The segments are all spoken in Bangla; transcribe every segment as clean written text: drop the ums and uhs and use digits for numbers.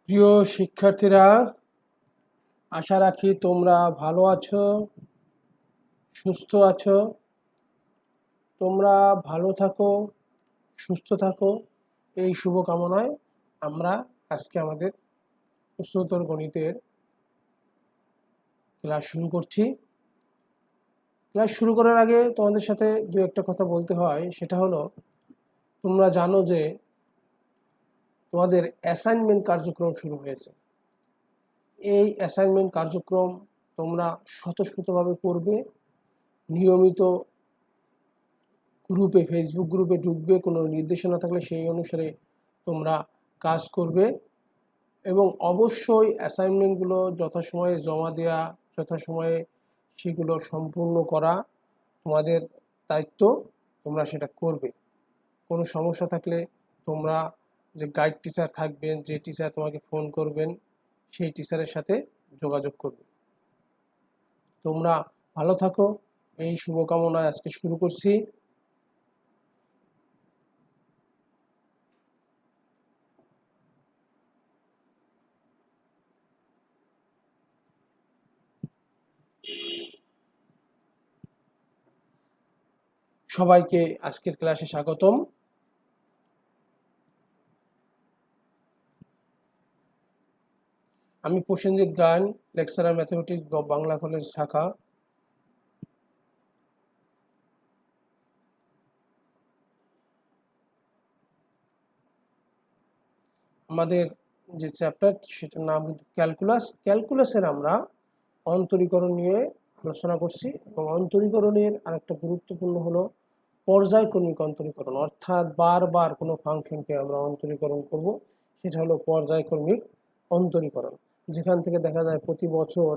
প্রিয় শিক্ষার্থীরা, আশা রাখি তোমরা ভালো আছো, সুস্থ আছো। তোমরা ভালো থাকো, সুস্থ থাকো, এই শুভকামনায় আমরা আজকে আমাদের উচ্চতর গণিতের ক্লাস শুরু করছি। ক্লাস শুরু করার আগে তোমাদের সাথে দু একটা কথা বলতে হয়। সেটা হলো, তোমরা জানো যে তোমাদের অ্যাসাইনমেন্ট কার্যক্রম শুরু হয়েছে। এই অ্যাসাইনমেন্ট কার্যক্রম তোমরা স্বতঃস্ফূর্তভাবে করবে। নিয়মিত গ্রুপে, ফেসবুক গ্রুপে ঢুকবে, কোনো নির্দেশনা থাকলে সেই অনুসারে তোমরা কাজ করবে এবং অবশ্যই অ্যাসাইনমেন্টগুলো যথাসময়ে জমা দেওয়া, যথাসময়ে সেগুলো সম্পূর্ণ করা তোমাদের দায়িত্ব। তোমরা সেটা করবে। কোনো সমস্যা থাকলে তোমরা যে গাইড টিচার থাকবেন, যে টিচার তোমাকে ফোন করবেন, সেই টিচারের সাথে যোগাযোগ করবে। তোমরা ভালো থাকো, এই শুভকামনায় আজকে শুরু করছি। সবাইকে আজকের ক্লাসে স্বাগতম। আমি প্রসেনজিৎ গায়ন, lecturer mathematics, Bangla college, Dhaka. আমাদের যে চ্যাপ্টার সেটার নাম ক্যালকুলাস। ক্যালকুলাসের আমরা অন্তরীকরণ নিয়ে আলোচনা করছি এবং অন্তরীকরণের আরেকটা গুরুত্বপূর্ণ হলো পর্যায়ক্রমিক অন্তরীকরণ, অর্থাৎ বারবার কোনো ফাংশনকে আমরা অন্তরীকরণ করব, সেটা হলো পর্যায়ক্রমিক অন্তরীকরণ। যেখান থেকে দেখা যায় প্রতি বছর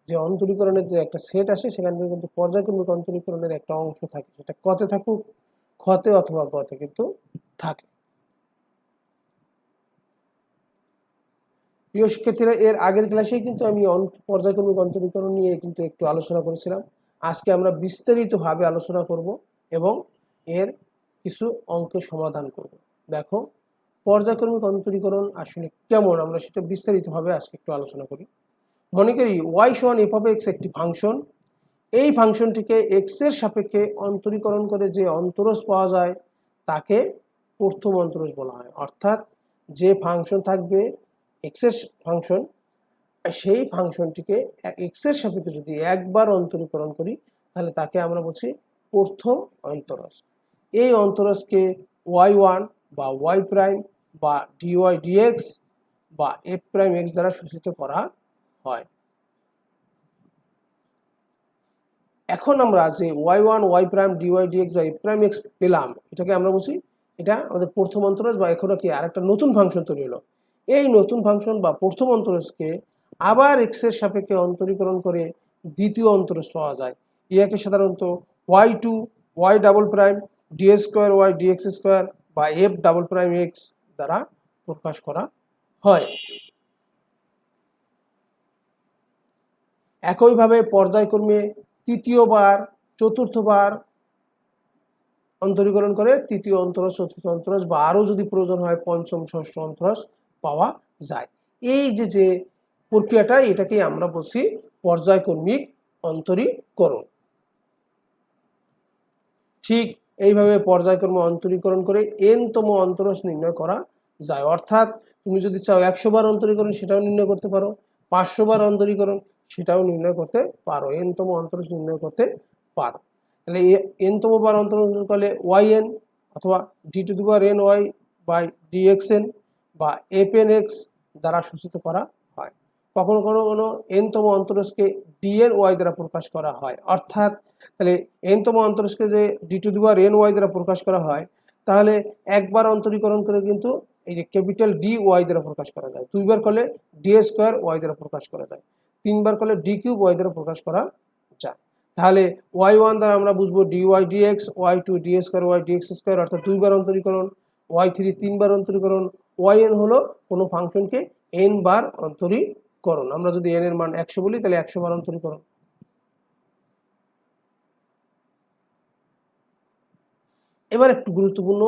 যে অন্তরীকরণের যে একটা সেট আসে, সেখান থেকে কিন্তু পর্যায়ক্রমিক অন্তরীকরণের একটা অংশ থাকে, সেটা কতে থাকুক, খতে অথবা গতে কিন্তু থাকে। প্রিয় শিক্ষার্থীরা, এর আগের ক্লাসেই কিন্তু আমি পর্যায়ক্রমিক অন্তরীকরণ নিয়ে কিন্তু একটু আলোচনা করেছিলাম। আজকে আমরা বিস্তারিতভাবে আলোচনা করব এবং এর কিছু অঙ্কের সমাধান করব। দেখো, পর্যায়ক্রমিক অন্তরীকরণ আসলে কেমন, আমরা সেটা বিস্তারিতভাবে আজকে একটু আলোচনা করি। মনে করি ওয়াই সমান এফ অফ এক্স একটি ফাংশন। এই ফাংশনটিকে এক্স এর সাপেক্ষে অন্তরীকরণ করে যে অন্তরজ পাওয়া যায় তাকে প্রথম অন্তরজ বলা হয়। অর্থাৎ যে ফাংশন থাকবে এক্স এর ফাংশন, সেই ফাংশনটিকে এক্স এর সাপেক্ষে যদি একবার অন্তরীকরণ করি তাহলে তাকে আমরা বলছি প্রথম অন্তরজ। এই অন্তরজকে ওয়াই ওয়ান বা ওয়াই প্রাইম বা ডিওয়াই ডিএক্স বা এফ প্রাইম এক্স দ্বারা সূচিত করা হয়। এখন আমরা যে y one, y prime, d y d x বা এফ প্রাইম এক্স পেলাম, এটাকে আমরা বলছি এটা আমাদের প্রথম অন্তরজ, বা এখনো কি আরেকটা নতুন ফাংশন তৈরি হলো। এই নতুন ফাংশন বা প্রথম অন্তরজকে আবার এক্স এর সাপেক্ষে অন্তরীকরণ করে দ্বিতীয় অন্তরজ পাওয়া যায়। এটাকে সাধারণত y two, y double prime, d square y dx square বা এফ ডাবল প্রাইম এক্স দ্বারা প্রকাশ করা হয়। একইভাবে পর্যায়ক্রমে তৃতীয়বার, চতুর্থবার অন্তরীকরণ করে তৃতীয় অন্তরজ, চতুর্থ অন্তরজ বা আরও যদি প্রয়োজন হয় পঞ্চম, ষষ্ঠ অন্তরজ পাওয়া যায়। এই যে প্রক্রিয়াটা, এটাকেই আমরা বলছি পর্যায়ক্রমিক অন্তরীকরণ। ঠিক এইভাবে পর্যায়ক্রমে অন্তরীকরণ করে এনতম অন্তরজ নির্ণয় করা যায়। অর্থাৎ তুমি যদি চাও 100 বার অন্তরীকরণ, সেটাও নির্ণয় করতে পারো, 500 বার অন্তরীকরণ, সেটাও নির্ণয় করতে পারো, এনতম অন্তরজ নির্ণয় করতে পারো। তাহলে এনতম বার অন্তরজ করলে ওয়াই এন অথবা d to the power n y by d x n বা এফ এন এক্স দ্বারা সূচিত করা হয়। কখনো কোনো এনতম অন্তরজকে ডিএন ওয়াই দ্বারা প্রকাশ করা হয়। অর্থাৎ তাহলে এনতম অন্তরজকে যে d to the power n y দ্বারা প্রকাশ করা হয়, তাহলে একবার অন্তরীকরণ করে কিন্তু এই যে ক্যাপিটাল ডি ওয়াই দ্বারা প্রকাশ করা যায়, দুইবার করলে ডি স্কোয়ার ওয়াই দ্বারা প্রকাশ করা যায়, তিনবার করলে ডি কিউব ওয়াই দ্বারা প্রকাশ করা যায়। তাহলে ওয়াই ওয়ান দ্বারা আমরা বুঝবো d y d x, y two d square y dx square অর্থাৎ দুইবার অন্তরীকরণ, ওয়াই থ্রি তিনবার অন্তরীকরণ, ওয়াই এন হলো কোনো ফাংশনকে এন বার অন্তরীকরণ। আমরা যদি এন এর মান 100 বলি তাহলে 100 বার অন্তরীকরণ। এবার একটু গুরুত্বপূর্ণ,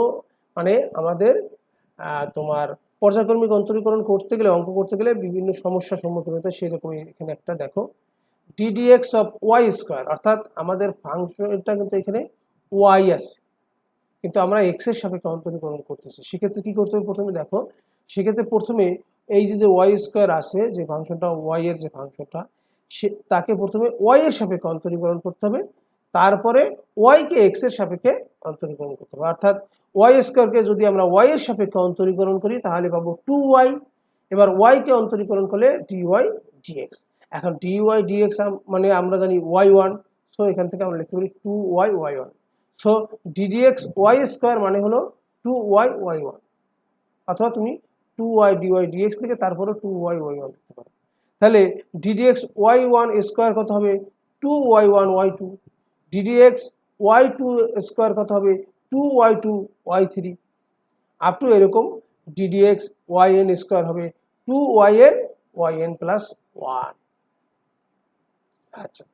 মানে আমাদের তোমার পর্যায়ক্রমিক অন্তরীকরণ করতে গেলে, অঙ্ক করতে গেলে বিভিন্ন সমস্যার সম্মুখীন হতে হয়। সেরকম এখানে একটা দেখো ddx অফ ওয়াই স্কোয়ার, অর্থাৎ আমাদের ফাংশনটা কিন্তু এখানে ওয়াই আছে, কিন্তু আমরা এক্স এর সাপেক্ষে অন্তরীকরণ করতেছি। সেক্ষেত্রে কি করতে হবে প্রথমে দেখো, সেক্ষেত্রে প্রথমে এই যে ওয়াই স্কোয়ার আছে, যে ফাংশনটা ওয়াই এর যে ফাংশনটা, সে তাকে প্রথমে ওয়াই এর সাপেক্ষে অন্তরীকরণ করতে হবে, তারপরে ওয়াই কে এক্স এর সাপেক্ষে অন্তরীকরণ করতে হবে। অর্থাৎ ওয়াই স্কোয়ারকে যদি আমরা ওয়াই এর সাপেক্ষে অন্তরীকরণ করি তাহলে পাবো 2y। এবার ওয়াই কে অন্তরীকরণ করলে dy dx। এখন dy dx মানে আমরা জানি y1, সো এখান থেকে আমরা লিখতে পারি 2y y1। So ddx Y square মানে হলো 2y y1, অথবা তুমি 2y dy dx লিখে তারপরে 2y y1 লিখতে পারো। তাহলে ddx y1 স্কোয়ার কত হবে 2y1 y2, ddx y2 square কত হবে 2y2 y3, আপ টু এরকম ddx yn স্কোয়ার হবে 2yn yn প্লাস 1। আচ্ছা,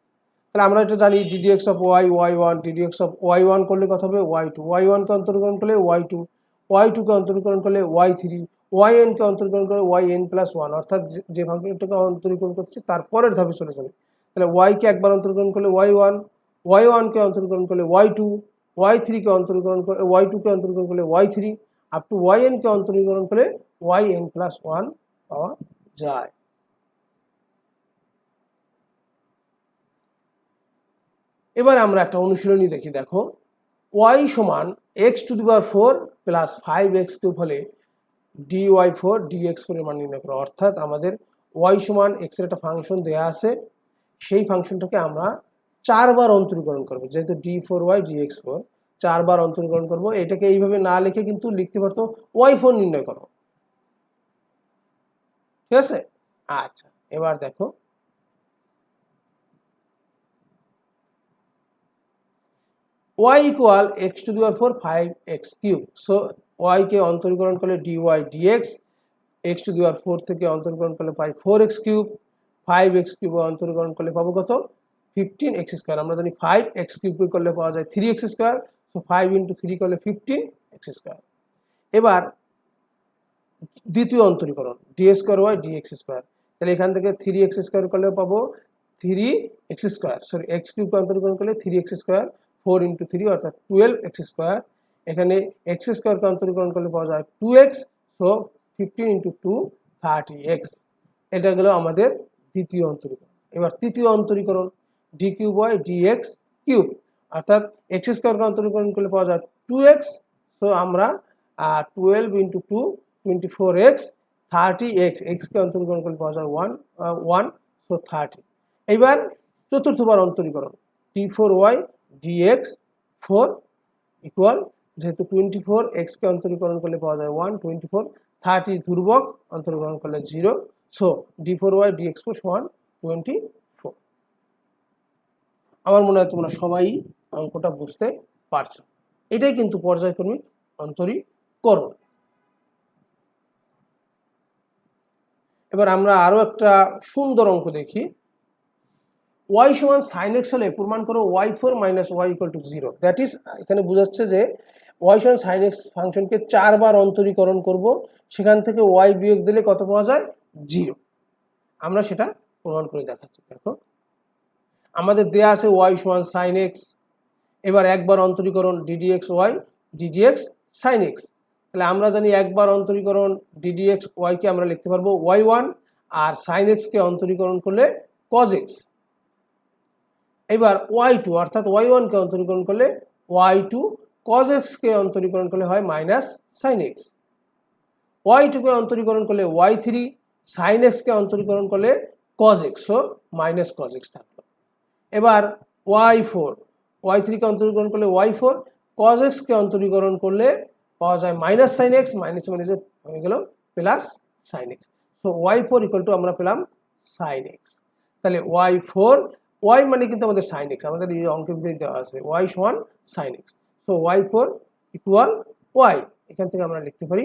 তাহলে আমরা এটা জানি ddx of y y1, ddx of y1 করলে কত হবে y2, y1 কে অন্তরীকরণ করলে y2, y2 কে অন্তরীকরণ করলে y3, yn কে অন্তরীকরণ করলে yn প্লাস 1, অর্থাৎ যে ফাংশনটাকে অন্তরীকরণ করছি তারপরের ধাপে চলে যাবে। তাহলে y কে একবার অন্তরীকরণ করলে y1, y1 কে অন্তরীকরণ করলে y2, y3 কে অন্তরীকরণ করলে y2 কে অন্তরীকরণ করলে y3, আপ টু yn কে অন্তরীকরণ করলে yn প্লাস 1 পাওয়া যায়। এবার আমরা একটা অনুশীলনী দেখি, দেখো y সমান x⁴ প্লাস 5x³ হলে dy4 dx4 এর মান নির্ণয় করো। অর্থাৎ আমাদের y সমান x এর একটা ফাংশন দেয়া আছে, সেই ফাংশনটাকে আমরা 4 বার অন্তরীকরণ করব, যেহেতু d4y dx4 4 বার অন্তরীকরণ করব। এটাকে এইভাবে না লিখে কিন্তু লিখতে পারতো y4 নির্ণয় করো, ঠিক আছে। আচ্ছা, এবার দেখো y equal x⁴ 5x³। So y কে অন্তরীকরণ করলে dy dx, x⁴ থেকে অন্তরীকরণ করলে পাই 4x³, 5x³ অন্তরীকরণ করলে পাবো কত 15x²। আমরা জানি 5x³ করলে পাওয়া যায় 3x², সো 5 × 3 করলে 15x²। এবার দ্বিতীয় অন্তরীকরণ d² dx², তাহলে এখান থেকে 3x² করলে পাবো 3x², সরি x³ অন্তরীকরণ করলে 3x², 4 × 3 অর্থাৎ 12x²। এখানে x² কে অন্তরীকরণ করলে পাওয়া যায় 2x, সো 15 × 2 30x। এটা গেল আমাদের দ্বিতীয় অন্তরীকরণ। এবার তৃতীয় অন্তরীকরণ d³ dx³, অর্থাৎ x² কে অন্তরীকরণ করলে পাওয়া যায় 2x, সো আমরা 12 × 2 24x, 30x, x কে অন্তরীকরণ করলে পাওয়া যায় 1, সো 30। এবার চতুর্থবার অন্তরীকরণ d4y dx4 ইকুয়াল, যেহেতু 24x কে অন্তরীকরণ করলে পাওয়া যায় 1, 24, 30 ধ্রুবক অন্তরীকরণ করলে 0, সো d4y dx4 সমান 24। আমার মনে হয় তোমরা সবাই অঙ্কটা বুঝতে পারছো। এটাই কিন্তু পর্যায়ক্রমিক অন্তরীকরণ। এবার আমরা আরো একটা সুন্দর অঙ্ক দেখি। y সমান sin x হলে প্রমাণ করো y4 - y = 0। দ্যাট ইজ, এখানে বোঝাচ্ছে যে y সমান sin x ফাংশনকে 4 বার অন্তরীকরণ করব, সেখান থেকে y বিয়োগ দিলে কত পাওয়া যায় 0। আমরা সেটা প্রমাণ করে দেখাচ্ছি। দেখো আমাদের দেয়া আছে y সমান sin x, এবার একবার অন্তরীকরণ ddxy ddx sin x। তাহলে আমরা জানি একবার অন্তরীকরণ ddxy কে আমরা লিখতে পারবো y1, আর sin x কে অন্তরীকরণ করলে cos x। এবার y2 অর্থাৎ y1 কে অন্তরীকরণ করলে y2, cos x কে অন্তরীকরণ করলে হয় মাইনাস sin x। y2 কে অন্তরীকরণ করলে y3, sin x কে অন্তরীকরণ করলে cos x, so minus cos x থাকলো। এবার y4, y3 কে অন্তরীকরণ করলে y4, cos x কে অন্তরীকরণ করলে পাওয়া যায় minus sin x, minus minus হয়ে গেল plus sin x, so y4 = আমরা পেলাম sin x। তাহলে y4, y মানে কিন্তু আমাদের sin x, আমাদের এই অঙ্কের ভিতরে দেওয়া আছে y সমান sin x, so y4 = y। এখান থেকে আমরা লিখতে পারি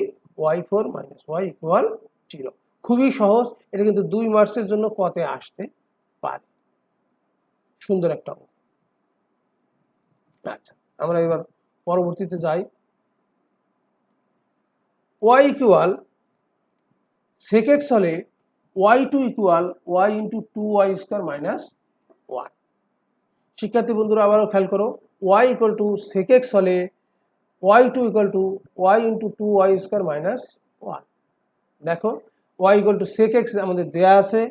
y4 - y = 0। খুবই সহজ, এটা কিন্তু 2 মার্কসের জন্য কতে আসতে পারে। সুন্দর একটা অঙ্ক। আচ্ছা, আমরা এবার পরবর্তীতে যাই। ওয়াই ইকুয়াল সেক এক্স হলে y two equal y into two y square minus one. শিক্ষার্থী বন্ধুরা আবারও খেয়াল করো, y equal to sec x হলে y two equal to y into two y square minus one. দেখো y equal to sec x আমাদের দেয়া আছে,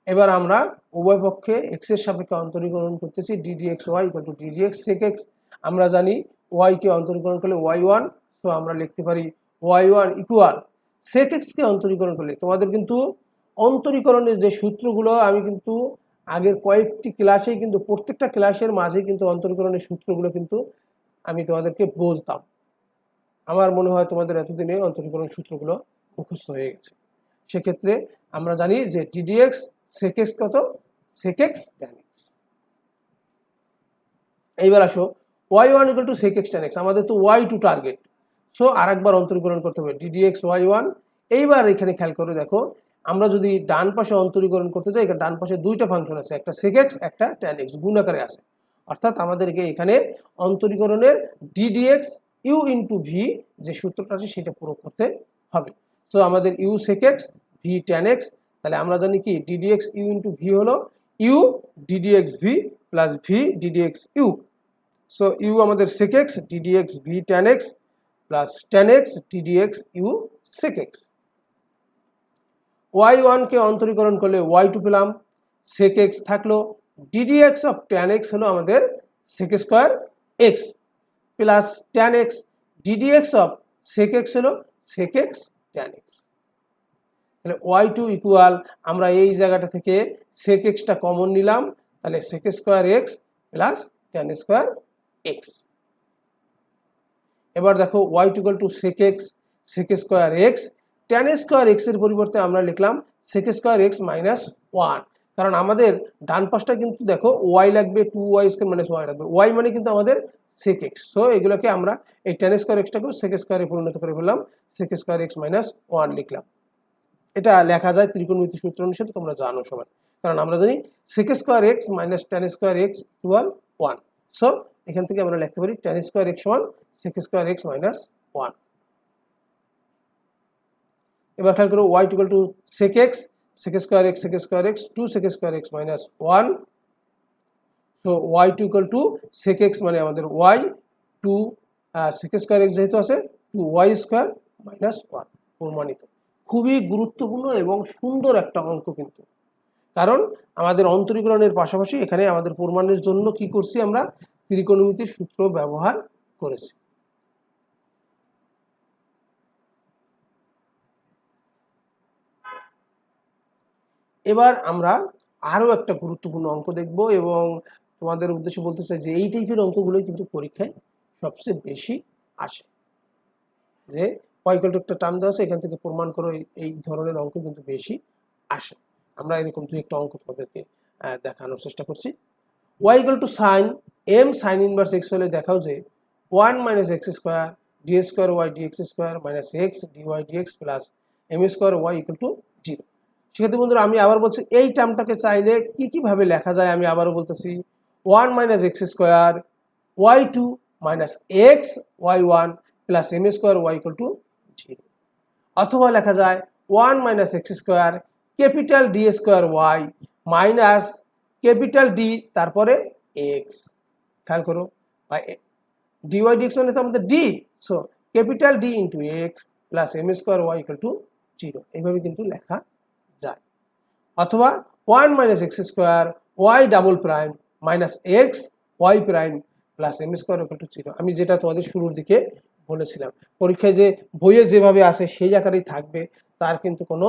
এবার আমরা উভয় পক্ষে এক্স এর সাপেক্ষে অন্তরীকরণ করতেছি। D d x y equal to d d x sec x. আমরা জানি ওয়াই কে অন্তরীকরণ করলে ওয়াই ওয়ান, তো আমরা লিখতে পারি y one equal sec x কে অন্তরীকরণ করলে। তোমাদের কিন্তু অন্তরীকরণের যে সূত্রগুলো আমি কিন্তু আগের কয়েকটি ক্লাসেই কিন্তু প্রত্যেকটা ক্লাসের মাঝে কিন্তু অন্তরীকরণের সূত্রগুলো কিন্তু আমি তোমাদেরকে বলতাম। আমার মনে হয় তোমাদের এতদিনে অন্তরীকরণ সূত্রগুলো মুখস্থ হয়ে গেছে। সেক্ষেত্রে আমরা জানি যে ডিডিএক্স সেক এক্স কত, সেক এক্স ট্যান এক্স। এইবার আসো y one equal to sec x tan x, আমাদের তো ওয়াই টু টার্গেট, সো আরেকবার অন্তরীকরণ করতে হবে ডিডিএক্স ওয়াই ওয়ান। এইবার এখানে খেয়াল করে দেখো, আমরা যদি ডান পাশে অন্তরীকরণ করতে যাই, এখানে ডান পাশে দুইটা ফাংশন আছে, একটা সেক এক্স একটা ট্যান এক্স গুণ আকারে আছে, অর্থাৎ আমাদেরকে এখানে অন্তরীকরণের ডিডিএক্স ইউ ইন্টু ভি যে সূত্রটা আছে সেটা প্রয়োগ করতে হবে। সো আমাদের u sec x v tan x, তাহলে আমরা জানি কি ডিডিএক্স ইউ ইন্টু ভি হলো u d d x v plus v d d x u. So u আমাদের sec x d d x v tan x plus tan x d d x u sec x. Y ওয়ানকে অন্তরীকরণ করলে ওয়াই টু পেলাম, সেক এক্স থাকলো, ডিডিএক্স অফ ট্যান এক্স হলো আমাদের sec square x plus tan x d d x of sec x হলো সেক এক্স ট্যান এক্স। তাহলে ওয়াই টু ইকুয়াল আমরা এই জায়গাটা থেকে সেক এক্সটা কমন নিলাম, তাহলে sec square x plus tan square x. এবার দেখো y two equal to sec x sec square x, tan square x এর পরিবর্তে আমরা লিখলাম sec square x minus one, কারণ আমাদের ডান পাশটা কিন্তু দেখো ওয়াই লাগবে two y square minus y লাগবে, ওয়াই মানে কিন্তু আমাদের সেক এক্স। সো এগুলোকে আমরা এই ট্যান স্কোয়ার এক্সটাকেও সেক স্কোয়ারে পরিণত করে ফেললাম, sec square x minus one লিখলাম। এটা লেখা যায় ত্রিকোণমিতি সূত্র অনুসারে, তোমরা জানো সবাই, কারণ আমরা জানি sec square x minus tan square x equal one. So এখান থেকে আমরা লিখতে পারি tan square x one sec square x minus one. এবার খেয়াল করো y equal to sec x sec square x two sec square x minus one. So y two equal to sec x মানে আমাদের y two sec square x যেহেতু আছে two y square minus one প্রমাণিত। খুবই গুরুত্বপূর্ণ এবং সুন্দর একটা অঙ্ক কিন্তু, কারণ আমাদের অন্তরীকরণের পাশাপাশি এখানে আমাদের প্রমাণের জন্য কি করছি আমরা ত্রিকোণমিতির সূত্র ব্যবহার করেছি। এবার আমরা আরো একটা গুরুত্বপূর্ণ অঙ্ক দেখব এবং তোমাদের উদ্দেশ্যে বলতে চাই যে এই টাইপের অঙ্কগুলোই কিন্তু পরীক্ষায় সবচেয়ে বেশি আসে, যে ওয়াই ইকুয়াল টু একটা টার্ম দেওয়া আছে এখান থেকে প্রমাণ করো, এই ধরনের অঙ্ক কিন্তু বেশি আসে। আমরা এরকম দুই একটা অঙ্ক তোমাদেরকে দেখানোর চেষ্টা করছি। Y equal to sine m sine inverse x হলে দেখাও যে one minus x square d square y dx square minus x dy dx plus m square y equal to zero. সেক্ষেত্রে বন্ধুরা আমি আবার বলছি এই টার্মটাকে চাইলে কিভাবে লেখা যায়, আমি আবারও বলতেছি one minus x square y two minus x y one plus m square y equal to zero, অথবা লেখা যায় one minus x square capital d square y minus capital d তারপরে এক্স। খেয়াল করো ডিওয়াই ডিএক্স মানে তো আমাদের d, so capital d into x plus m square y equal to zero, এইভাবে কিন্তু লেখা যায়। অথবা one minus x square y double prime minus x y prime plus m square equal to zero. আমি যেটা তোমাদের শুরুর দিকে বলেছিলাম, পরীক্ষায় যে বইয়ে যেভাবে আসে সেই আকারেই থাকবে তার কিন্তু কোনো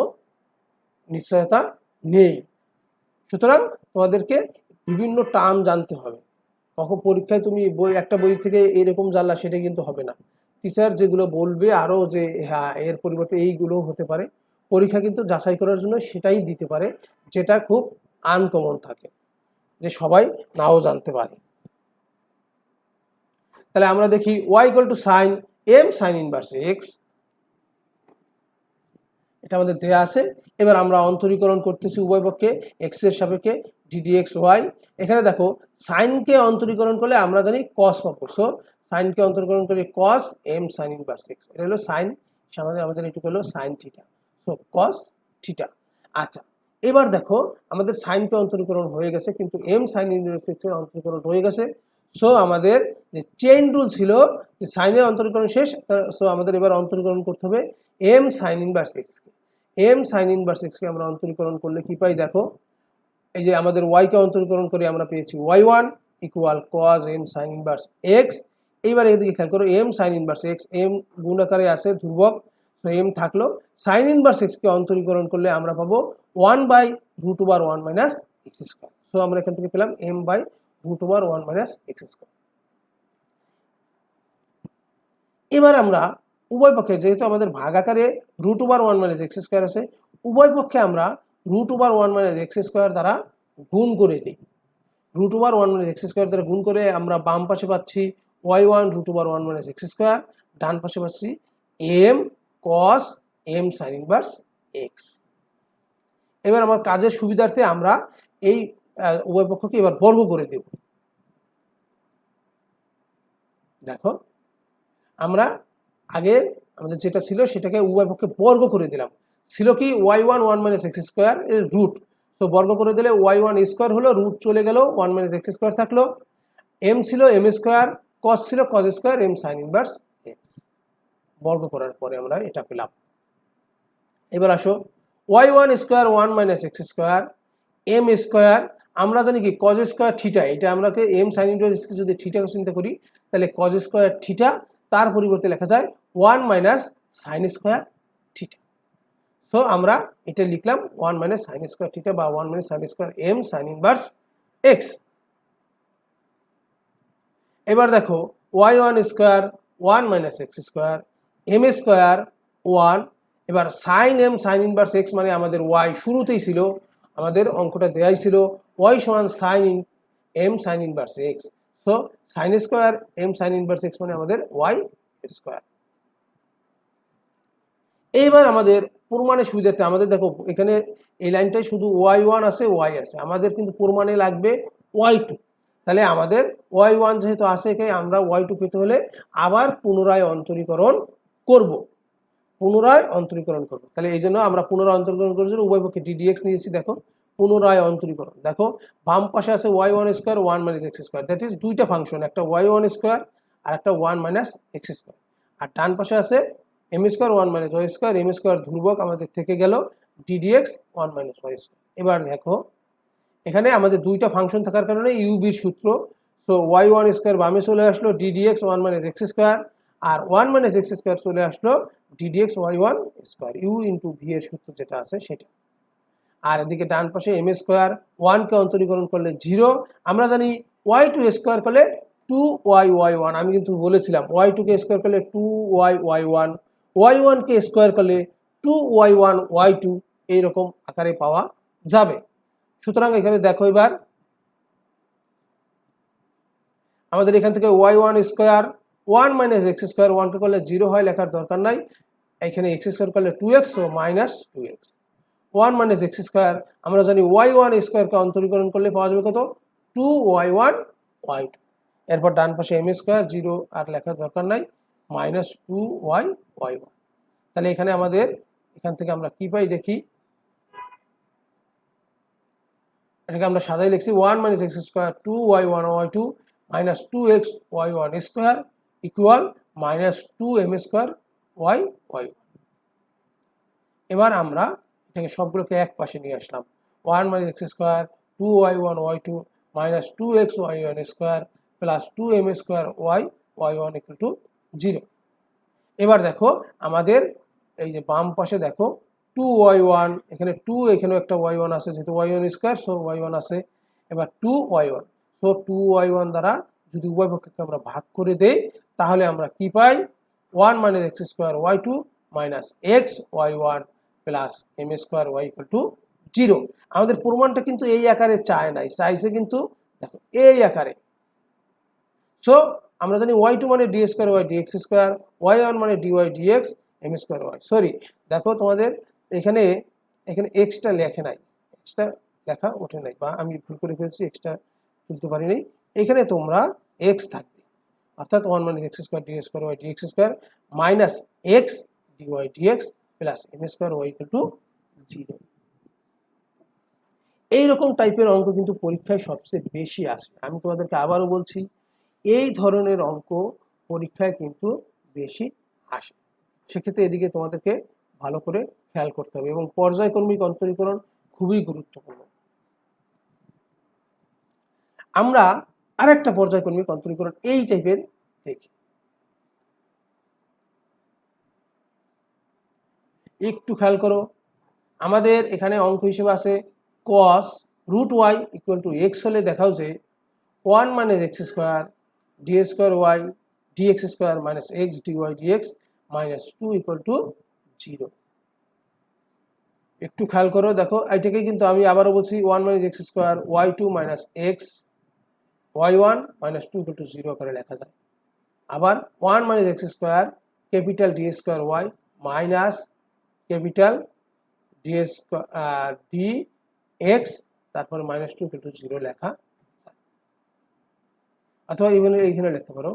নিশ্চয়তা নেই। সুতরাং তোমাদেরকে বিভিন্ন টার্ম জানতে হবে, কখন পরীক্ষায় তুমি একটা বই থেকে এরকম জানলা সেটা কিন্তু হবে না। টিচার যেগুলো বলবে আরও যে হ্যাঁ এর পরিবর্তে এইগুলো হতে পারে, পরীক্ষা কিন্তু যাচাই করার জন্য সেটাই দিতে পারে যেটা খুব আনকমন থাকে, যে সবাই নাও জানতে পারে। তাহলে আমরা দেখি y equal to sine m sine inverse x, এটা আমাদের দেয়া আছে। এবার আমরা অন্তরীকরণ করতেছি উভয় পক্ষে এক্স এর সাপেক্ষে ডিডিএক্স ওয়াই। এখানে দেখো সাইনকে অন্তরীকরণ করলে আমরা জানি কস পাবো, সো সাইনকে অন্তরীকরণ করি কস এম সাইন ইনভার্স এক্স, এটা হলো সাইন। আমাদের এটুকু হলো sine theta, so cos theta. আচ্ছা, এবার দেখো আমাদের সাইনটা অন্তরীকরণ হয়ে গেছে, কিন্তু এম সাইন ইনভার্স এক্স এর অন্তরীকরণ হয়ে গেছে। সো আমাদের যে চেইন রুল ছিল যে সাইনের অন্তরীকরণ শেষ, সো আমাদের এবার অন্তরীকরণ করতে হবে এম সাইন ইনভার্স এক্স কে। এম সাইন ইনভার্স এক্স কে আমরা অন্তরীকরণ করলে কি পাই দেখো, এই যে আমাদের ওয়াই কে অন্তরীকরণ করে আমরা পেয়েছি y1 equal cos m sin inverse x। এইবার এদিকে খেয়াল করো, m sin inverse x, m গুণ আকারে আছে ধ্রুবক, তো m থাকলো, sin ইনভার্স x কে অন্তরীকরণ করলে আমরা পাবো 1/√1 মাইনাস x স্কয়ার। সো আমরা এখান থেকে পেলাম m/√1 মাইনাস x স্কয়ার। এবার আমরা উভয় পক্ষে, যেহেতু আমাদের ভাগ আকারে √1 মাইনাস x স্কয়ার আছে, উভয় পক্ষে আমরা √1 মাইনাস x স্কয়ার দ্বারা গুণ করে দিই। √1 মাইনাস x স্কয়ার দ্বারা গুণ করে আমরা বাম পাশে পাচ্ছি y1 √1 মাইনাস x স্কয়ার, ডান পাশে পাচ্ছি m cos m sin inverse x। এবার আমার কাজের সুবিধার্থে আমরা এই উভয় পক্ষকে এবার বর্গ করে দেব। দেখো, আমরা আগে আমাদের যেটা ছিল সেটাকে উভয় পক্ষে বর্গ করে দিলাম। ছিল কি y1 1 মাইনাস x স্কয়ার এর রুট, তো বর্গ করে দিলে y1 স্কয়ার হলো, রুট চলে গেল, 1 মাইনাস x স্কয়ার থাকলো, m ছিল m স্কয়ার, cos ছিল cos square m sin inverse x। বর্গ করার পরে আমরা এটা পেলাম। এবার আসো y1 square 1 minus x square m square, আমরা জানি কি cos স্কয়ার থিটা, এটা আমরাকে m sin ইনভার্স x যদি থিটা চিন্তা করি তাহলে cos স্কয়ার থিটা, তার পরিবর্তে লেখা যায় 1 মাইনাস sin স্কয়ার থিটা। তো আমরা এটা লিখলাম 1 মাইনাস sin স্কয়ার থিটা বা 1 minus sin square m sin inverse x। এবার দেখো y1 square 1 minus x square m square 1, এবার sin m sin inverse x মানে আমাদের y শুরুতেই ছিল, আমাদের অঙ্কটা দেয়াই ছিল y সমান sin m sin inverse x, so sin square m sin inverse x মানে আমাদের y স্কয়ার। এইবার আমাদের প্রমাণের সুবিধার্থে আমাদের দেখো এখানে এই লাইনটাই শুধু y1 আছে, y আছে, আমাদের কিন্তু প্রমাণে লাগবে y2, তাহলে আমাদের y1 যেহেতু আছে, আমরা y2 পেতে হলে আবার পুনরায় অন্তরীকরণ করব। তাহলে এই জন্য আমরা পুনরায় অন্তরীকরণ করার জন্য উভয় পক্ষে ddx নিয়েছি। দেখো পুনরায় অন্তরীকরণ, দেখো বাম পাশে আছে y1 square 1 minus x square, that is দুইটা ফাংশন, একটা y1 স্কয়ার আর একটা 1 মাইনাস x স্কয়ার, আর ডান পাশে আছে m square 1 minus y square, m square ধ্রুবক আমাদের থেকে গেল ddx 1 মাইনাস y স্কয়ার। এবার দেখো এখানে আমাদের দুইটা ফাংশন থাকার কারণে ইউবির সূত্র, সো y1 স্কয়ার বামে চলে আসলো, ddx 1 মাইনাস x স্কয়ার, আর 1 মাইনাস x স্কয়ার চলে আসলো ddx y1 square, u into v এর সূত্র যেটা আছে সেটা। আর এদিকে ডান পাশে m স্কয়ার 1 কে অন্তরীকরণ করলে 0, আমরা জানি y2 স্কয়ার করলে 2y1, আমি কিন্তু বলেছিলাম y2 কে স্কয়ার করলে 2y1, y1 কে স্কয়ার করলে 2y1 y2, এইরকম আকারে পাওয়া যাবে। সুতরাং এখানে দেখো এবার আমাদের এখান থেকে y1 square 1 minus x square, 1 কে করলে 0 হয়, লেখার দরকার নাই, এখানে x স্কয়ার করলে 2x, so minus 2x, 1 minus x square, আমরা জানি y1 স্কয়ার কে অন্তরীকরণ করলে পাওয়া যাবে কত, 2y1 y2, এরপর ডান পাশে m স্কয়ার, 0 আর লেখার দরকার নাই, মাইনাস 2y1। তাহলে এখানে আমাদের এখান থেকে আমরা কি পাই দেখি, এটাকে আমরা সাদাই লিখছি 1 minus x square 2y1 y2 minus 2x y1 square equal minus 2m square y1। এবার আমরা এটাকে সবগুলোকে এক পাশে নিয়ে আসলাম, 1 minus x square 2y1 y2 minus 2x y1 square plus 2m square y1 equal to 0। এবার দেখো আমাদের এই যে বাম পাশে দেখো 2y1, এখানে 2, এখানেও একটা y1 আছে, যেহেতু y1 স্কয়ার সো y1 আছে, এবার 2y1, সো 2y1 দ্বারা যদি উভয় পক্ষকে আমরা ভাগ করে দেই তাহলে আমরা কি পাই, 1 minus x square y2 minus x y1 plus m square y equal to 0। আমাদের প্রমাণটা কিন্তু এই আকারে চায় নাই, চাইছে কিন্তু দেখো এই আকারে। সো আমরা জানি y2 মানে d square y dx square, y1 মানে dy dx m square y, sorry দেখো তোমাদের এখানে এক্সটা লেখে নাই, এক্সটা লেখা ওঠে নাই, বা আমি ভুল করে ফেলছি, এক্সটা তুলতে পারি নাই, এখানে তোমরা x থাকবে, অর্থাৎ 1 মানে x square d square y dx square minus x dy dx plus m square y equal to 0। এইরকম টাইপের অঙ্ক কিন্তু পরীক্ষায় সবচেয়ে বেশি আসে। আমি তোমাদেরকে আবারও বলছি, এই ধরনের অঙ্ক পরীক্ষায় কিন্তু বেশি আসে। সেক্ষেত্রে এদিকে তোমাদেরকে ভালো করে খেয়াল করতে হবে এবং পর্যায়ক্রমিক অন্তরীকরণ খুবই গুরুত্বপূর্ণ। আমরা আরেকটা পর্যায়ক্রমিক অন্তরীকরণ এই টাইপের দেখি। একটু খেয়াল করো, আমাদের এখানে অঙ্ক হিসেবে আছে cos root y equal to x হলে দেখাও যে 1 minus x square d square y dx square minus x dy dx minus 2 equal to 0। একটু খেয়াল করো, দেখো এটাকে কিন্তু আমি আবারও বলছি 1 minus x square y two minus x y one minus 2 equal to 0 করে লেখা যায়। আবার 1 minus x square capital d square y minus capital d square d x তারপরে মাইনাস 2 ইকুয়াল টু 0 লেখা, অথবা ইভেন এইখানে লিখতে পারো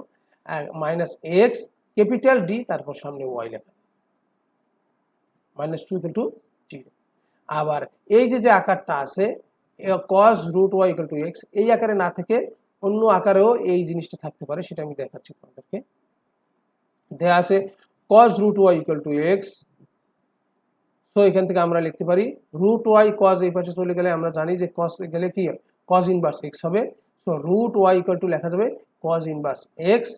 মাইনাস এক্স ক্যাপিটাল ডি তারপর সামনে ওয়াই লেখা মাইনাস 2 ইকুয়াল টু 0। আবার এই যে আকারটা আছে cos root y equal to x, এই আকারে না থেকে অন্য আকারেও এই জিনিসটা থাকতে পারে, সেটা আমি দেখাচ্ছি তোমাদেরকে। দেয়া আছে cos root y equal to x, তো এখান থেকে আমরা লিখতে পারি রুট ওয়াই cos এই পাশে চলে গেলে আমরা জানি যে cos গেলে কি cos ইনভার্স এক্স হবে। So root y equal to লেখা যাবে cos ইনভার্স এক্স।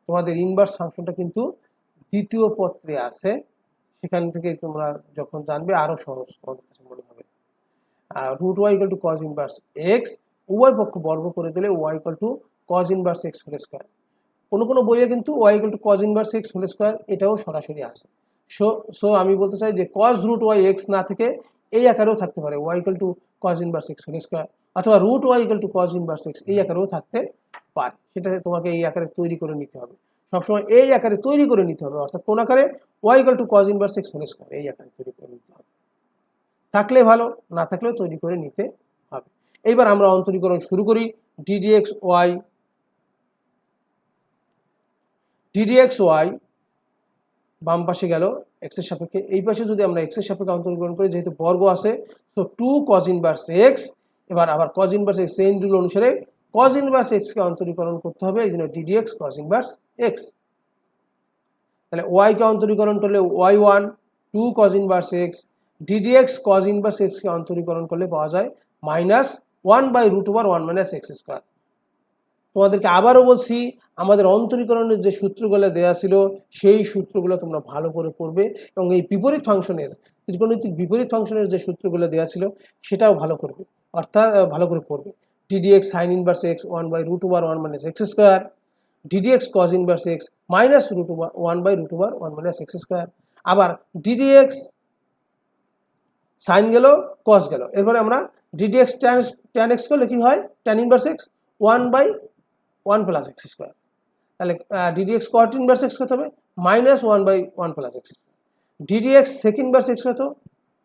তোমাদের ইনভার্স ফাংশনটা কিন্তু দ্বিতীয় পত্রে আছে, সেখান থেকে তোমরা যখন জানবে আরো সহজ তোমাদের কাছে মনে হবে। আর root y equal to cos inverse x, উভয় পক্ষ বর্গ করে দিলে y equal to cos inverse x whole square. কোনো বইয়ে কিন্তু y equal to cos inverse x whole square এটাও সরাসরি আসে। সো আমি বলতে চাই যে cos রুট ওয়াই এক্স না থেকে এই আকারেও থাকতে পারে y equal to cos inverse x whole square, অথবা root y equal to cos inverse x এই আকারেও থাকতে পারে। সেটা তোমাকে এই আকারে তৈরি করে নিতে হবে, সবসময় এই আকারে তৈরি করে নিতে হবে, অর্থাৎ কোন আকারে y equal to cos inverse x whole square এই আকারে তৈরি করে নিতে হবে। থাকলে ভালো, না থাকলেও তৈরি করে নিতে হবে। এইবার আমরা অন্তরীকরণ শুরু করি। ডিডিএক্স ওয়াই বাম পাশে গেল এক্স এর সাপেক্ষে, এই পাশে যদি আমরা এক্স এর সাপেক্ষে অন্তরীকরণ করি, যেহেতু বর্গ আছে তো 2 cos ইনভার্স এক্স। এবার আবার cos inverse x chain rule অনুসারে cos ইনভার্স এক্স কে অন্তরীকরণ করতে হবে, এই জন্য ডিডিএক্স cos ইনভার্স এক্স। তাহলে ওয়াই কে অন্তরীকরণ করলে y1 2 cos ইনভার্স এক্স, ডিডিএক্স cos ইনভার্স এক্স কে অন্তরীকরণ করলে পাওয়া যায় মাইনাস 1/√1 মাইনাস এক্স স্কয়ার। তোমাদেরকে আবারও বলছি, আমাদের অন্তরীকরণের যে সূত্রগুলো দেওয়া ছিল সেই সূত্রগুলো তোমরা ভালো করে পড়বে, এবং এই বিপরীত ফাংশনের ত্রিকোণমিতিক বিপরীত ফাংশনের যে সূত্রগুলো দেওয়া ছিল সেটাও ভালো করবে, অর্থাৎ ভালো করে পড়বে। Ddx sign inverse x 1/√1 minus x square, ddx cos inverse x minus 1/√1 minus x square. আবার ডিডিএক্স সাইন গেল cos গেল, এরপরে আমরা ডিডিএক্স tan x করলে কি হয় tan inverse x 1/1 plus x square. তাহলে ডিডিএক্স cot ইনভার্স এক্স কত হবে minus 1/1 plus x square. Ddx sec inverse x কত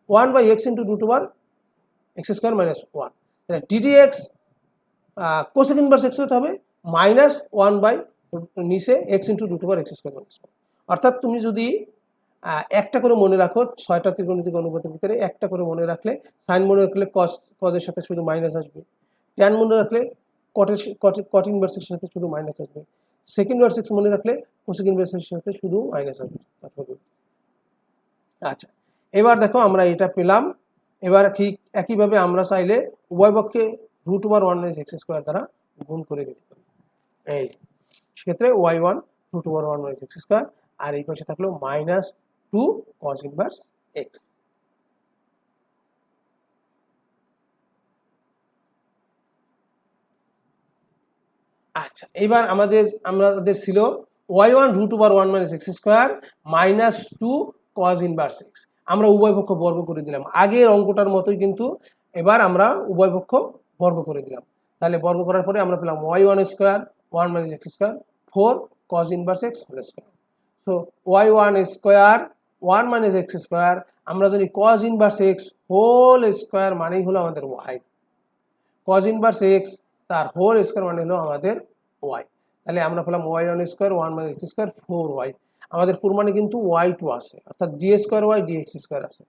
1/x into √1 x square minus 1। তাহলে ডিডিএক্স কোসেক ইনভার্স এক্স কত হবে মাইনাস 1 নিচে x into √1 x square minus 1। অর্থাৎ তুমি যদি একটা করে মনে রাখো, 6টা ত্রিকোণমিতিক অনুপাতের ভিতরে একটা করে মনে রাখলে, সাইন মনে রাখলে cos এর সাথে শুধু মাইনাস আসবে, tan মনে রাখলে cot ইনভার্স এর সাথে শুধু মাইনাস আসবে, সেক ইনভার্স এক্স মনে রাখলে কোসেক ইনভার্স এর সাথে শুধু মাইনাস আসবে। আচ্ছা, এবার দেখো আমরা এটা পেলাম। এবার ঠিক একইভাবে আমরা চাইলে উভয় পক্ষে √1 মাইনাস এক্স স্কয়ার দ্বারা গুণ করে দিতে পারি। এই সেক্ষেত্রে y1 √1 মাইনাস এক্স স্কয়ার, আর এই পাশে থাকলো মাইনাস 2 cos ইনভার্স এক্স। আচ্ছা, এবার আমাদের ছিল y1 √1 minus x square minus 2 cos inverse x. আমরা উভয় পক্ষ বর্গ করে দিলাম, আগের অঙ্কটার মতোই কিন্তু এবার আমরা উভয় পক্ষ বর্গ করে দিলাম। তাহলে বর্গ করার পরে আমরা পেলাম y1 square 1 minus x square 4 cos inverse x whole square. So y1 square 1 minus x square, আমরা জানি cos inverse x whole square মানেই হলো আমাদের y, cos ইনভার্স এক্স তার হোল স্কয়ার মানে হলো আমাদের y। তাহলে আমরা পেলাম y1 square 1 minus x square 4y। আমাদের প্রমাণে কিন্তু y2 আছে, অর্থাৎ d² dx² আছে।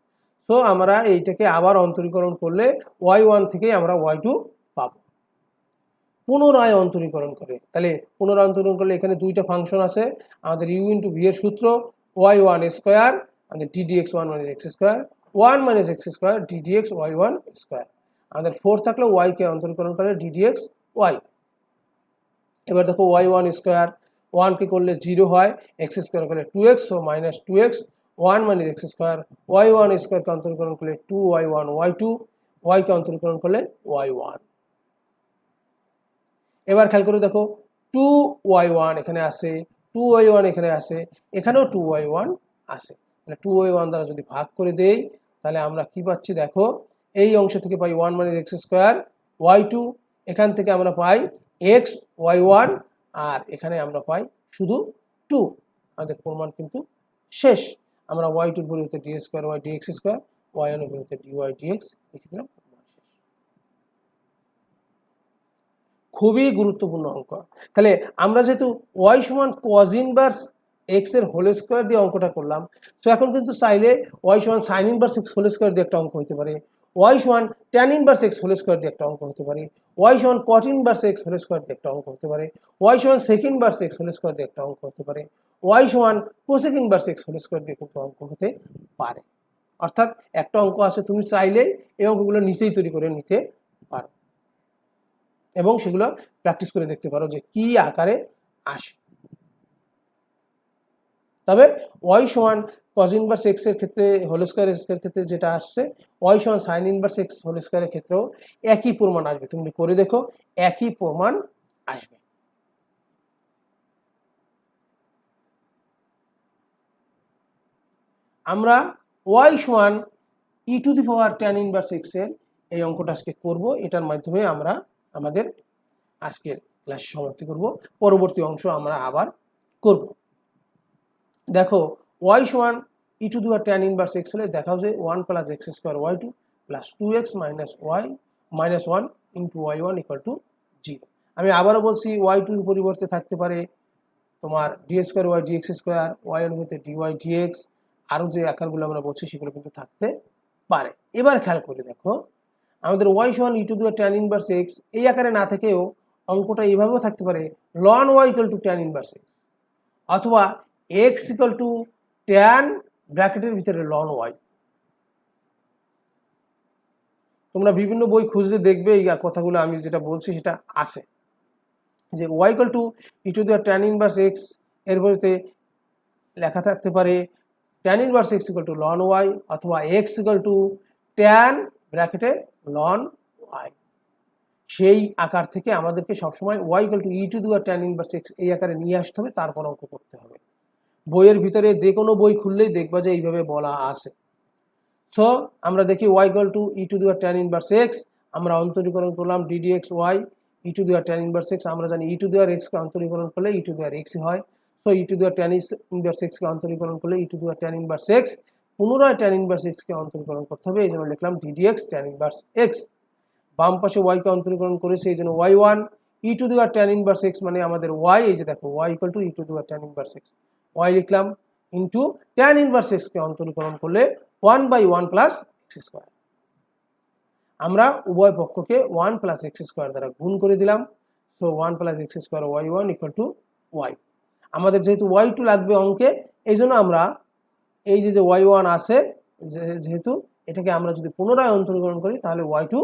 সো আমরা এইটাকে আবার অন্তরীকরণ করলে y1 থেকে আমরা y2 পাবো। পুনরায় অন্তরীকরণ করে, তাহলে পুনরায় অন্তরীকরণ করলে এখানে দুইটা ফাংশন আছে, আমাদের u * v এর সূত্র y1² আমাদের ddx1 - x², 1 - x² ddx y1²। আমাদের 4 থাকলে y কে অন্তরীকরণ করে ddx y। এবার দেখো y1², 1 কে করলে 0 হয়, x² করলে 2x, so -2x, 1 - x², y1² কে অন্তরীকরণ করলে 2y1 y2, y কে অন্তরীকরণ করলে y1। এবার খেয়াল করে দেখো 2y1 এখানে আছে, 2y1 এখানে আছে, এখানেও 2y1 আছে, তাহলে 2y1 দ্বারা যদি ভাগ করে দেই তাহলে আমরা কি পাচ্ছি দেখো, এই অংশ থেকে পাই 1 - x² y2, এখান থেকে আমরা পাই x y1, আর এখানে আমরা পাই শুধু 2। আমাদের প্রমাণ কিন্তু শেষ। আমরা y2 এর পরিবর্তে d² dx², y1 এর পরিবর্তে dy dx লিখে দিলাম। খুবই গুরুত্বপূর্ণ অঙ্ক। তাহলে আমরা যেহেতু y সমান cos ইনভার্স x এর হোল স্কয়ার দিয়ে অঙ্কটা করলাম, তো এখন কিন্তু চাইলে y সমান sin inverse x whole square দিয়ে একটা অঙ্ক হতে পারে, y সমান tan inverse x whole square দিয়ে একটা অঙ্ক হতে পারে, y সমান cot inverse x whole square দিয়ে একটা অঙ্ক হতে পারে, y সমান sec inverse x whole square দিয়ে একটা অঙ্ক হতে পারে, y সমান cosec inverse x whole square দিয়ে কিন্তু অঙ্ক হতে পারে। অর্থাৎ একটা অঙ্ক আছে, তুমি চাইলে এই অঙ্কগুলো নিচেই তৈরি করে নিতে পারো এবং সেগুলো প্র্যাকটিস করে দেখতে পারো যে কি আকারে আসে। তবে y সমান cos ইনভার্স x এর ক্ষেত্রে হোল স্কয়ার x এর ক্ষেত্রে যেটা আসছে, y সমান sin ইনভার্স x হোল স্কয়ারের ক্ষেত্রেও একই প্রমাণ আসবে। তুমি করে দেখো, একই প্রমাণ আসবে। আমরা y সমান e⁻tan ইনভার্স x এর এই অঙ্কটা আজকে করব। এটার মাধ্যমে আমরা আমাদের আজকের ক্লাস সমাপ্তি করব। পরবর্তী অংশ আমরা আবার করব। দেখো y সমান e⁻tan ইনভার্স x হলে দেখাও যে 1 + x² y2 + 2x - y - 1 * y1 = 0। আমি আবারও বলছি, y2 এর পরিবর্তে থাকতে পারে তোমার d² dx², y1 হতে dy dx, আরো যে আকারগুলো আমরা বলছি সেগুলো কিন্তু থাকতে পারে। এবার খেয়াল করে দেখো, আমাদের y সমান e⁻tan ইনভার্স x এই আকারে না থেকেও অঙ্কটা এইভাবেও থাকতে পারে, ln y = tan inverse x, অথবা x = tan ব্র্যাকেটের ভিতরে ln y। তোমরা বিভিন্ন বই খুঁজে দেখবে এই কথাগুলো আমি যেটা বলছি সেটা আছে, যে y = e⁻tan ইনভার্স x এর পরিবর্তে লেখা থাকতে পারে tan inverse x = ln y, অথবা x = tan ব্র্যাকেটে ln y। সেই আকার থেকে আমাদেরকে সবসময় y = e⁻tan ইনভার্স x এই আকারে নিয়ে আসতে হবে, তারপর অঙ্ক করতে হবে। বইয়ের ভিতরে যে কোনো বই খুললেই দেখবা যে এইভাবে বলা আছে। সো আমরা দেখি y = e⁻tan ইনভার্স x, আমরা অন্তরীকরণ করলাম ddx y e⁻tan inverse x। আমরা জানি e⁻x কে অন্তরীকরণ করলে e⁻x হয়। সো e⁻tan ইনভার্স x কে অন্তরীকরণ করলে e⁻tan ইনভার্স x, পুনরায় tan ইনভার্স x কে অন্তরীকরণ করতে হবে, এই জন্য লিখলাম ddx tan ইনভার্স x। বাম পাশে y কে অন্তরীকরণ করেছে, এই জন্য y1 e⁻tan ইনভার্স x মানে আমাদের y, এই যে দেখো y = e⁻tan inverse x, y লিখলাম ইনটু tan ইনভার্স x কে অন্তরীকরণ করলে 1/1 + x²। আমরা উভয় পক্ষকে 1 + x² দ্বারা গুণ করে দিলাম। So 1 + x² y1 = y। আমাদের যেহেতু y2 লাগবে অঙ্কে, এই জন্য আমরা এই যে y1 আছে, যেহেতু এটাকে আমরা যদি পুনরায় অন্তরীকরণ করি তাহলে y2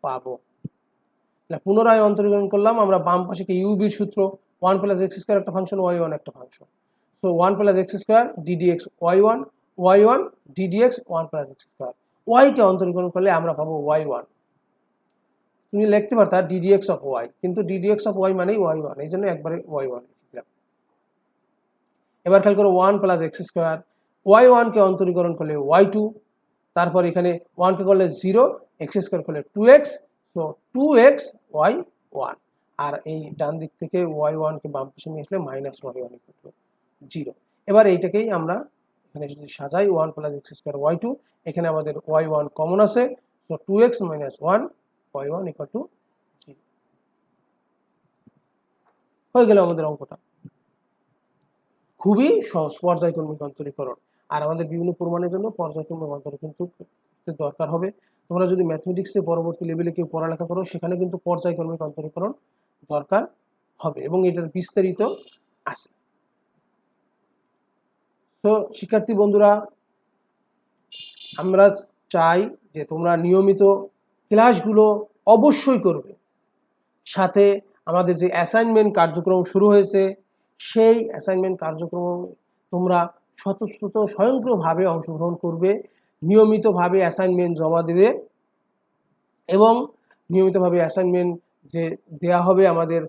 পাবো। পুনরায় অন্তরীকরণ করলাম, আমরা বাম পাশে কি u এর সূত্র 1 + x² একটা ফাংশন, y1 একটা function. So 1 + x² ddx y1 y1 ddx 1 + x², y কে অন্তরীকরণ করলে আমরা পাবো y1। তুমি লিখতে পারতা ddx of y, কিন্তু ddx of y মানেই y1, এই জন্য একবারে y1 লিখলাম। এবার খেয়াল করো 1 + x² y1 কে অন্তরীকরণ করলে y2, তারপর এখানে 1 কে করলে 0, x² করলে 2x, সো 2x y1। আর এই ডান দিক থেকে y1 কে বাম পাশে নিয়ে আসলে -y1 = 0। এবার এইটাকেই আমরা এখানে যদি সাজাই 1 + x² y2, এখানে আমাদের y1 কমন আছে, সো 2x - 1 y1 = 0 হয়ে গেল আমাদের অঙ্কটা। খুবই সহজ পর্যায়ক্রমিক অন্তরীকরণ। আর আমাদের বিভিন্ন প্রমাণের জন্য পর্যায়ক্রমিক অন্তরীকরণ কিন্তু দরকার হবে। তোমরা যদি ম্যাথমেটিক্সে পরবর্তী লেভেলে কেউ পড়ালেখা করো, সেখানে কিন্তু পর্যায়ক্রমিক অন্তরীকরণ দরকার হবে এবং এটার বিস্তারিত আছে। তো শিক্ষার্থী বন্ধুরা, আমরা চাই যে তোমরা নিয়মিত ক্লাসগুলো অবশ্যই করবে, সাথে আমাদের যে অ্যাসাইনমেন্ট কার্যক্রম শুরু হয়েছে সেই অ্যাসাইনমেন্ট কার্যক্রম তোমরা স্বতঃস্ফূর্ত স্বয়ংক্রিয়ভাবে অংশগ্রহণ করবে, নিয়মিতভাবে অ্যাসাইনমেন্ট জমা দেবে এবং নিয়মিতভাবে অ্যাসাইনমেন্ট যে দেয়া হবে আমাদের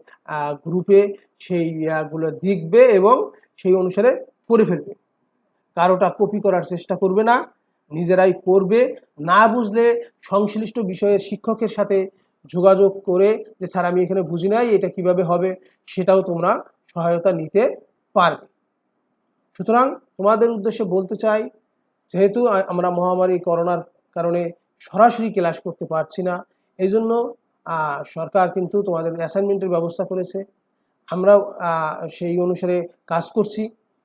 গ্রুপে সেইগুলো দেখবে এবং সেই অনুসারে করে ফেলবে। কারোটা কপি করার চেষ্টা করবে না, নিজেরাই করবে। না বুঝলে সংশ্লিষ্ট বিষয়ের শিক্ষকের সাথে যোগাযোগ করে যে স্যার আমি এখানে বুঝি নাই, এটা কিভাবে হবে, সেটাও তোমরা সহায়তা নিতে পারবে। সুতরাং তোমাদের উদ্দেশ্যে বলতে চাই, যেহেতু আমরা মহামারী করোনার কারণে সরাসরি ক্লাস করতে পারছি না, এই জন্য সরকার কিন্তু তোমাদের অ্যাসাইনমেন্টের ব্যবস্থা করেছে, আমরাও সেই অনুসারে কাজ করছি।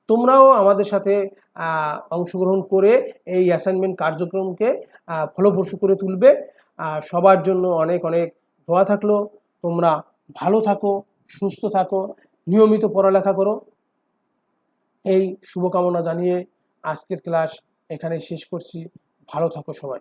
তোমরাও আমাদের সাথে অংশগ্রহণ করে এই অ্যাসাইনমেন্ট কার্যক্রমকে ফলপ্রসূ করে তুলবে। সবার জন্য অনেক অনেক দোয়া থাকলো। তোমরা ভালো থাকো, সুস্থ থাকো, নিয়মিত পড়ালেখা করো, এই শুভকামনা জানিয়ে আজকের ক্লাস এখানে শেষ করছি। ভালো থাকো সবাই।